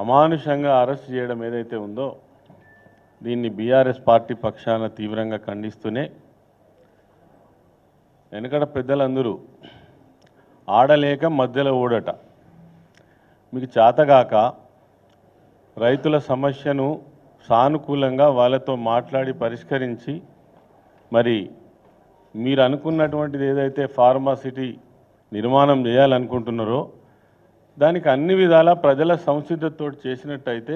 అమానుషంగా అరెస్ట్ చేయడం ఏదైతే ఉందో దీన్ని బీఆర్ఎస్ పార్టీ పక్షాన తీవ్రంగా ఖండిస్తూనే వెనకడ పెద్దలందరూ ఆడలేక మధ్యలో ఓడట మీకు చేతగాక రైతుల సమస్యను సానుకూలంగా వాళ్ళతో మాట్లాడి పరిష్కరించి మరి మీరు అనుకున్నటువంటిది ఏదైతే ఫార్మా సిటీ నిర్మాణం చేయాలనుకుంటున్నారో దానికి అన్ని విధాల ప్రజల సంసిద్ధతో చేసినట్టయితే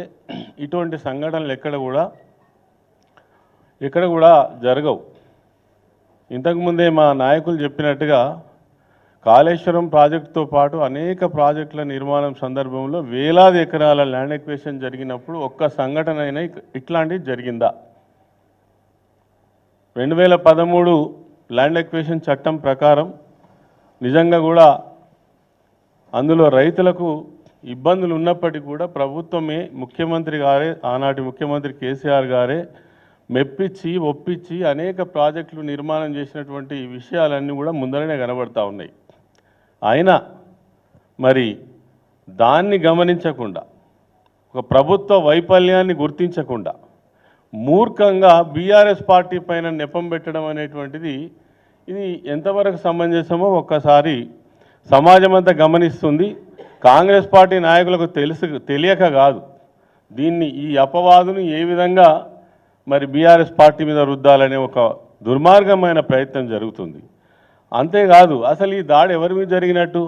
ఇటువంటి సంఘటనలు ఎక్కడ కూడా జరగవు. ఇంతకుముందే మా నాయకులు చెప్పినట్టుగా కాళేశ్వరం ప్రాజెక్టుతో పాటు అనేక ప్రాజెక్టుల నిర్మాణం సందర్భంలో వేలాది ఎకరాల ల్యాండ్ ఎక్విజిషన్ జరిగినప్పుడు ఒక్క సంఘటన అయినా ఇట్లాంటిది జరిగిందా? 2013 ల్యాండ్ ఎక్విజిషన్ చట్టం ప్రకారం నిజంగా కూడా అందులో రైతులకు ఇబ్బందులు ఉన్నప్పటికీ కూడా ప్రభుత్వమే ముఖ్యమంత్రి గారే ఆనాటి ముఖ్యమంత్రి కేసీఆర్ గారే మెప్పించి ఒప్పించి అనేక ప్రాజెక్టులు నిర్మాణం చేసినటువంటి విషయాలన్నీ కూడా ముందరనే కనబడతా ఉన్నాయి. అయినా మరి దాన్ని గమనించకుండా ఒక ప్రభుత్వ వైఫల్యాన్ని గుర్తించకుండా మూర్ఖంగా బీఆర్ఎస్ పార్టీ పైన నెపం పెట్టడం అనేటువంటిది ఇది ఎంతవరకు సమంజసమో ఒక్కసారి సమాజం అంతా గమనిస్తుంది. కాంగ్రెస్ పార్టీ నాయకులకు తెలియక కాదు దీన్ని ఈ అపవాదును ఏ విధంగా మరి బీఆర్ఎస్ పార్టీ మీద రుద్దాలనే ఒక దుర్మార్గమైన ప్రయత్నం జరుగుతుంది. అంతేకాదు అసలు ఈ దాడి ఎవరి మీద జరిగినట్టు?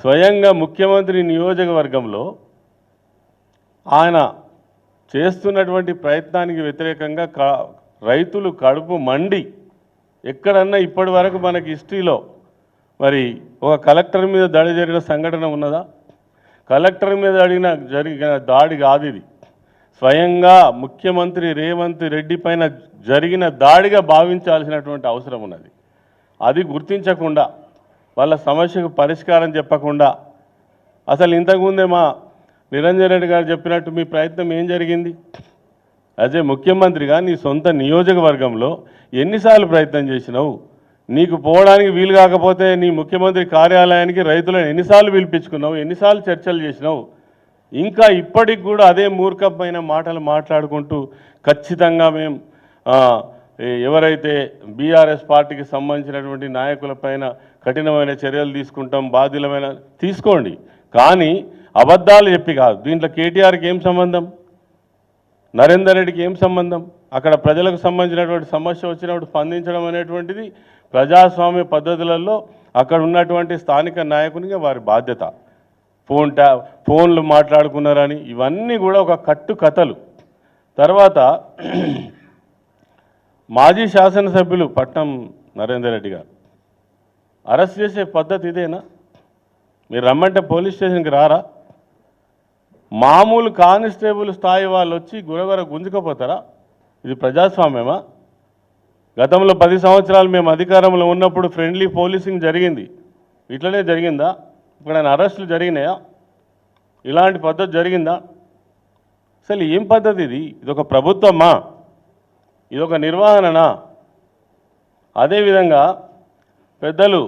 స్వయంగా ముఖ్యమంత్రి నియోజకవర్గంలో ఆయన చేస్తున్నటువంటి ప్రయత్నానికి వ్యతిరేకంగా రైతులు కడుపు మండి ఎక్కడన్నా ఇప్పటి వరకు మనకి హిస్టరీలో మరి ఒక కలెక్టర్ మీద దాడి జరిగిన సంఘటన ఉన్నదా? కలెక్టర్ మీద జరిగిన దాడి కాదు ఇది. స్వయంగా ముఖ్యమంత్రి రేవంత్ రెడ్డి పైన జరిగిన దాడిగా భావించాల్సినటువంటి అవసరం ఉన్నది. అది గుర్తించకుండా వాళ్ళ సమస్యకు పరిష్కారం చెప్పకుండా అసలు ఇంతకుముందే మా నిరంజన్ రెడ్డి గారు చెప్పినట్టు మీ ప్రయత్నం ఏం జరిగింది? అదే ముఖ్యమంత్రిగా నీ సొంత నియోజకవర్గంలో ఎన్నిసార్లు ప్రయత్నం చేసినావు? నీకు పోవడానికి వీలు కాకపోతే నీ ముఖ్యమంత్రి కార్యాలయానికి రైతులను ఎన్నిసార్లు పిలిపించుకున్నావు? ఎన్నిసార్లు చర్చలు చేసినావు? ఇంకా ఇప్పటికి కూడా అదే మూర్ఖమైన మాటలు మాట్లాడుకుంటూ ఖచ్చితంగా మేము ఎవరైతే బీఆర్ఎస్ పార్టీకి సంబంధించినటువంటి నాయకులపైన కఠినమైన చర్యలు తీసుకుంటాం, బాధ్యులమైన తీసుకోండి, కానీ అబద్ధాలు చెప్పి కాదు. దీంట్లో కేటీఆర్కి ఏం సంబంధం? నరేందర్ రెడ్డికి ఏం సంబంధం? అక్కడ ప్రజలకు సంబంధించినటువంటి సమస్య వచ్చినప్పుడు స్పందించడం అనేటువంటిది ప్రజాస్వామ్య పద్ధతులలో అక్కడ ఉన్నటువంటి స్థానిక నాయకునిగా వారి బాధ్యత. ఫోన్లు మాట్లాడుకున్నారని ఇవన్నీ కూడా ఒక కట్టు కథలు. తర్వాత మాజీ శాసనసభ్యులు పట్నం నరేందర్ రెడ్డి గారు అరెస్ట్ చేసే పద్ధతి ఇదేనా? మీరు రమ్మంటే పోలీస్ స్టేషన్కి రారా? మామూలు కానిస్టేబుల్ స్థాయి వాళ్ళు వచ్చి గురగుర గుంజుకపోతారా? ఇది ప్రజాస్వామ్యమా? గతంలో 10 సంవత్సరాలు మేము అధికారంలో ఉన్నప్పుడు ఫ్రెండ్లీ పోలీసింగ్ జరిగింది. ఇట్లనే జరిగిందా? ఇక్కడ అరెస్టులు జరిగినాయా? ఇలాంటి పద్ధతి జరిగిందా? అసలు ఏం పద్ధతి ఇది? ఇదొక ప్రభుత్వమా? ఇదొక నిర్వహణనా? అదేవిధంగా పెద్దలు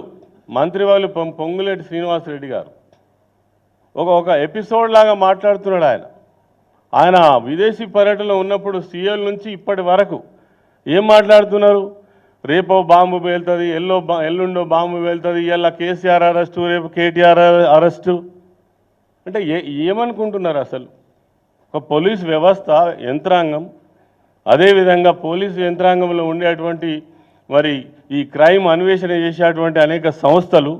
మంత్రివాళ్ళు పొంగులేటి శ్రీనివాసరెడ్డి గారు ఒక ఎపిసోడ్ లాగా మాట్లాడుతున్నాడు. ఆయన విదేశీ పర్యటనలో ఉన్నప్పుడు సీఎల్ నుంచి ఇప్పటి వరకు ఏం మాట్లాడుతున్నారు? రేపో బాంబు పేలుతుంది, ఎల్లుండో బాంబు పేలుతుంది, ఇవాళ కేసీఆర్ అరెస్టు, రేపు కేటీఆర్ అరెస్టు. అంటే ఏమనుకుంటున్నారు? అసలు ఒక పోలీస్ వ్యవస్థ యంత్రాంగం, అదేవిధంగా పోలీసు యంత్రాంగంలో ఉండేటువంటి మరి ఈ క్రైమ్ అన్వేషణ చేసేటువంటి అనేక సంస్థలు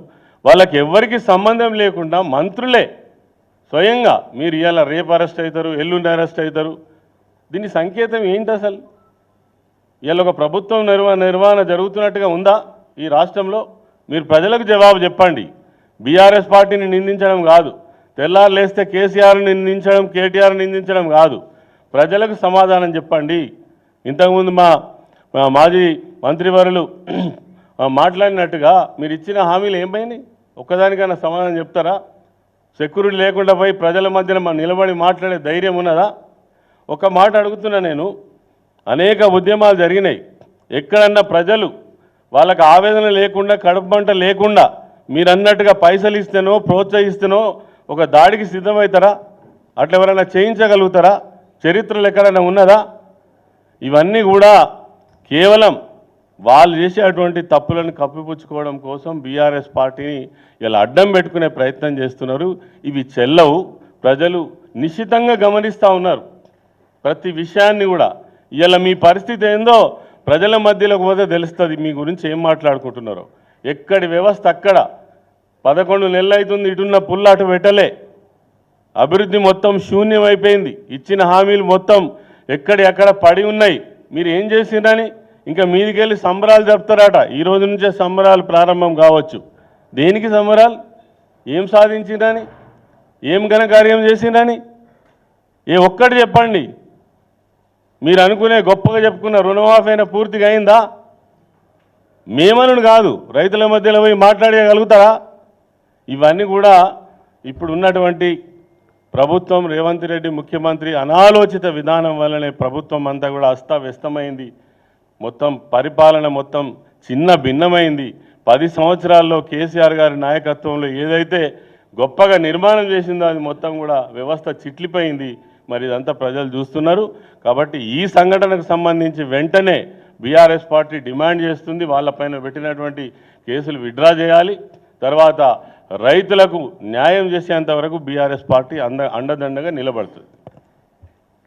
వాళ్ళకి ఎవరికి సంబంధం లేకుండా మంత్రులే స్వయంగా మీరు ఇవాళ రేపు అరెస్ట్ అవుతారు, ఎల్లుండి అరెస్ట్ అవుతారు. దీని సంకేతం ఏంటి? అసలు ఇవాళ ఒక ప్రభుత్వం నిర్వహణ జరుగుతున్నట్టుగా ఉందా ఈ రాష్ట్రంలో? మీరు ప్రజలకు జవాబు చెప్పండి. బీఆర్ఎస్ పార్టీని నిందించడం కాదు, తెల్లారు లేస్తే కేసీఆర్ని నిందించడం, కేటీఆర్ని నిందించడం కాదు, ప్రజలకు సమాధానం చెప్పండి. ఇంతకుముందు మా మాజీ మంత్రివర్యులు మాట్లాడినట్టుగా మీరు ఇచ్చిన హామీలు ఏమైనాయి? ఒక్కదానికైనా సమాధానం చెప్తారా? సెక్యూరిటీ లేకుండా పోయి ప్రజల మధ్యన నిలబడి మాట్లాడే ధైర్యం ఉన్నదా? ఒక మాట అడుగుతున్నా నేను. అనేక ఉద్యమాలు జరిగినాయి. ఎక్కడన్నా ప్రజలు వాళ్ళకి ఆవేదన లేకుండా, కడుపు మంట లేకుండా మీరు అన్నట్టుగా పైసలు ఇస్తేనో ప్రోత్సహిస్తేనో ఒక దాడికి సిద్ధమవుతారా? అట్లా ఎవరైనా చేయించగలుగుతారా? చరిత్రలో ఎక్కడైనా ఉన్నదా? ఇవన్నీ కూడా కేవలం వాళ్ళు చేసేటువంటి తప్పులను కప్పిపుచ్చుకోవడం కోసం బీఆర్ఎస్ పార్టీని ఇలా అడ్డం పెట్టుకునే ప్రయత్నం చేస్తున్నారు. ఇవి చెల్లవు. ప్రజలు నిశ్చితంగా గమనిస్తూ ఉన్నారు ప్రతి విషయాన్ని కూడా. ఇలా మీ పరిస్థితి ఏందో ప్రజల మధ్యలోకి పోతే తెలుస్తుంది మీ గురించి ఏం మాట్లాడుకుంటున్నారో. ఎక్కడి వ్యవస్థ అక్కడ 11 నెలలు అవుతుంది, ఇటున్న పుల్ల అటు పెట్టలే. అభివృద్ధి మొత్తం శూన్యమైపోయింది. ఇచ్చిన హామీలు మొత్తం ఎక్కడ పడి ఉన్నాయి. మీరు ఏం చేసిండ్రని ఇంకా మీదికెళ్ళి సంబరాలు జరుపుతారట. ఈ రోజు నుంచే సంబరాలు ప్రారంభం కావచ్చు. దేనికి సంబరాలు? ఏం సాధించిండ్రని, ఏం ఘనకార్యం చేసిండ్రని ఏ ఒక్కటి చెప్పండి. మీరు అనుకునే గొప్పగా చెప్పుకున్న రుణమాఫీ అయినా పూర్తిగా అయిందా? మేమను కాదు, రైతుల మధ్యలో పోయి మాట్లాడగలుగుతారా? ఇవన్నీ కూడా ఇప్పుడు ఉన్నటువంటి ప్రభుత్వం, రేవంత్ రెడ్డి ముఖ్యమంత్రి అనాలోచిత విధానం వల్లనే ప్రభుత్వం అంతా కూడా అస్తవ్యస్తమైంది. మొత్తం పరిపాలన మొత్తం చిన్న భిన్నమైంది. 10 సంవత్సరాల్లో కేసీఆర్ గారి నాయకత్వంలో ఏదైతే గొప్పగా నిర్మాణం చేసిందో అది మొత్తం కూడా వ్యవస్థ చిట్లిపోయింది. మరి ఇదంతా ప్రజలు చూస్తున్నారు. కాబట్టి ఈ సంఘటనకు సంబంధించి వెంటనే బీఆర్ఎస్ పార్టీ డిమాండ్ చేస్తుంది, వాళ్ళపైన పెట్టినటువంటి కేసులు విత్డ్రా చేయాలి. తర్వాత రైతులకు న్యాయం చేసేంత వరకు బీఆర్ఎస్ పార్టీ అండదండగా నిలబడుతుంది.